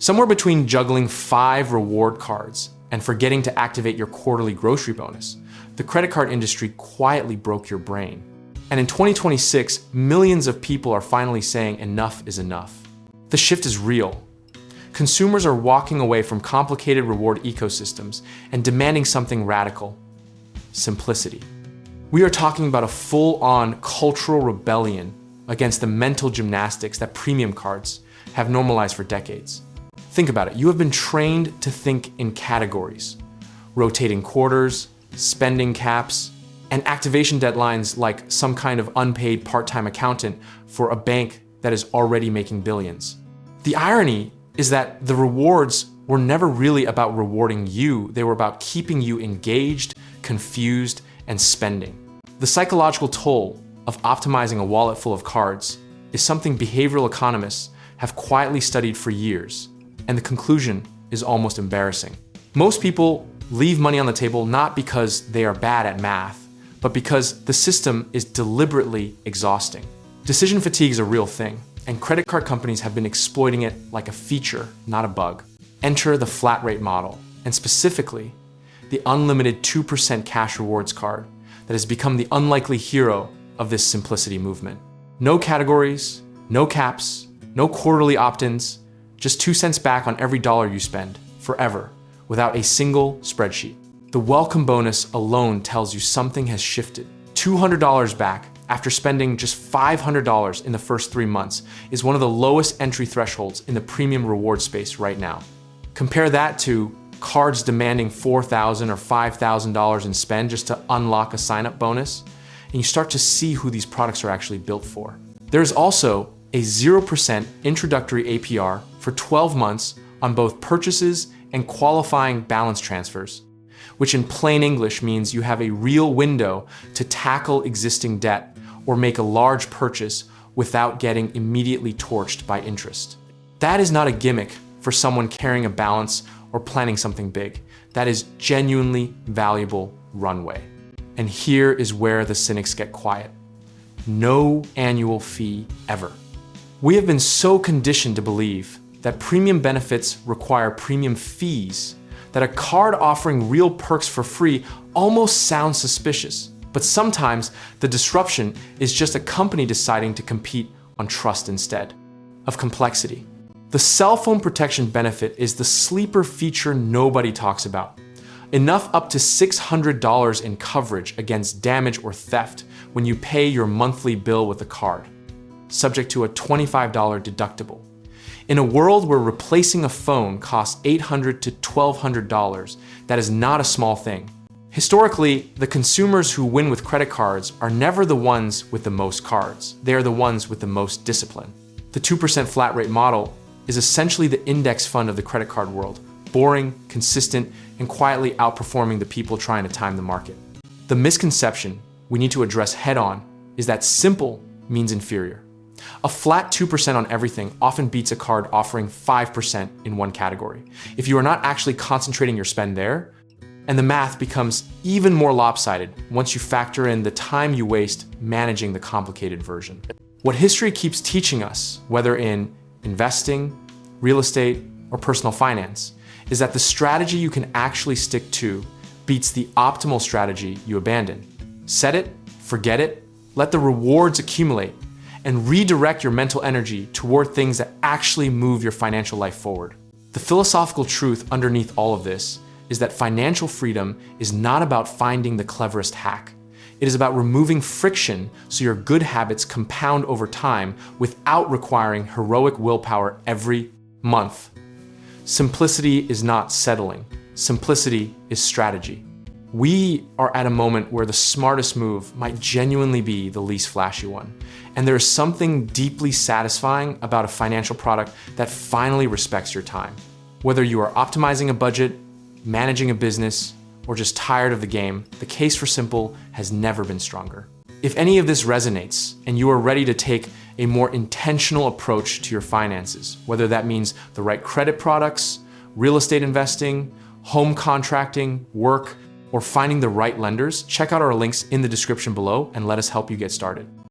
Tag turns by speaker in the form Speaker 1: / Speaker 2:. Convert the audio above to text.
Speaker 1: Somewhere between juggling 5 reward cards and forgetting to activate your quarterly grocery bonus, the credit card industry quietly broke your brain. And in 2026, millions of people are finally saying enough is enough. The shift is real. Consumers are walking away from complicated reward ecosystems and demanding something radical: simplicity. We are talking about a full-on cultural rebellion against the mental gymnastics that premium cards have normalized for decades. Think about it. You have been trained to think in categories: rotating quarters, spending caps, and activation deadlines like some kind of unpaid part-time accountant for a bank that is already making billions. The irony is that the rewards were never really about rewarding you. They were about keeping you engaged, confused, and spending. The psychological toll of optimizing a wallet full of cards is something behavioral economists have quietly studied for years, and the conclusion is almost embarrassing. Most people leave money on the table not because they are bad at math, but because the system is deliberately exhausting. Decision fatigue is a real thing, and credit card companies have been exploiting it like a feature, not a bug. Enter the flat rate model, and specifically, the unlimited 2% cash rewards card that has become the unlikely hero of this simplicity movement. No categories, no caps, no quarterly opt-ins, just 2 cents back on every dollar you spend, forever, without a single spreadsheet. The welcome bonus alone tells you something has shifted. $200 back after spending just $500 in the first 3 months is one of the lowest entry thresholds in the premium reward space right now. Compare that to cards demanding $4,000 or $5,000 in spend just to unlock a sign-up bonus, and you start to see who these products are actually built for. There's also a 0% introductory APR for 12 months on both purchases and qualifying balance transfers, which in plain English means you have a real window to tackle existing debt or make a large purchase without getting immediately torched by interest. That is not a gimmick for someone carrying a balance or planning something big. That is genuinely valuable runway. And here is where the cynics get quiet. No annual fee ever. We have been so conditioned to believe that premium benefits require premium fees that a card offering real perks for free almost sounds suspicious. But sometimes the disruption is just a company deciding to compete on trust instead of complexity. The cell phone protection benefit is the sleeper feature nobody talks about. Enough up to $600 in coverage against damage or theft when you pay your monthly bill with a card, subject to a $25 deductible. In a world where replacing a phone costs $800 to $1,200, that is not a small thing. Historically, the consumers who win with credit cards are never the ones with the most cards. They are the ones with the most discipline. The 2% flat rate model is essentially the index fund of the credit card world, boring, consistent, and quietly outperforming the people trying to time the market. The misconception we need to address head on is that simple means inferior. A flat 2% on everything often beats a card offering 5% in one category. If you are not actually concentrating your spend there, and the math becomes even more lopsided once you factor in the time you waste managing the complicated version. What history keeps teaching us, whether in investing, real estate, or personal finance, is that the strategy you can actually stick to beats the optimal strategy you abandon. Set it, forget it, let the rewards accumulate, and redirect your mental energy toward things that actually move your financial life forward. The philosophical truth underneath all of this is that financial freedom is not about finding the cleverest hack. It is about removing friction so your good habits compound over time without requiring heroic willpower every month. Simplicity is not settling. Simplicity is strategy. We are at a moment where the smartest move might genuinely be the least flashy one. And there is something deeply satisfying about a financial product that finally respects your time. Whether you are optimizing a budget, managing a business, or just tired of the game, the case for Simple has never been stronger. If any of this resonates and you are ready to take a more intentional approach to your finances, whether that means the right credit products, real estate investing, home contracting, work, or finding the right lenders, check out our links in the description below and let us help you get started.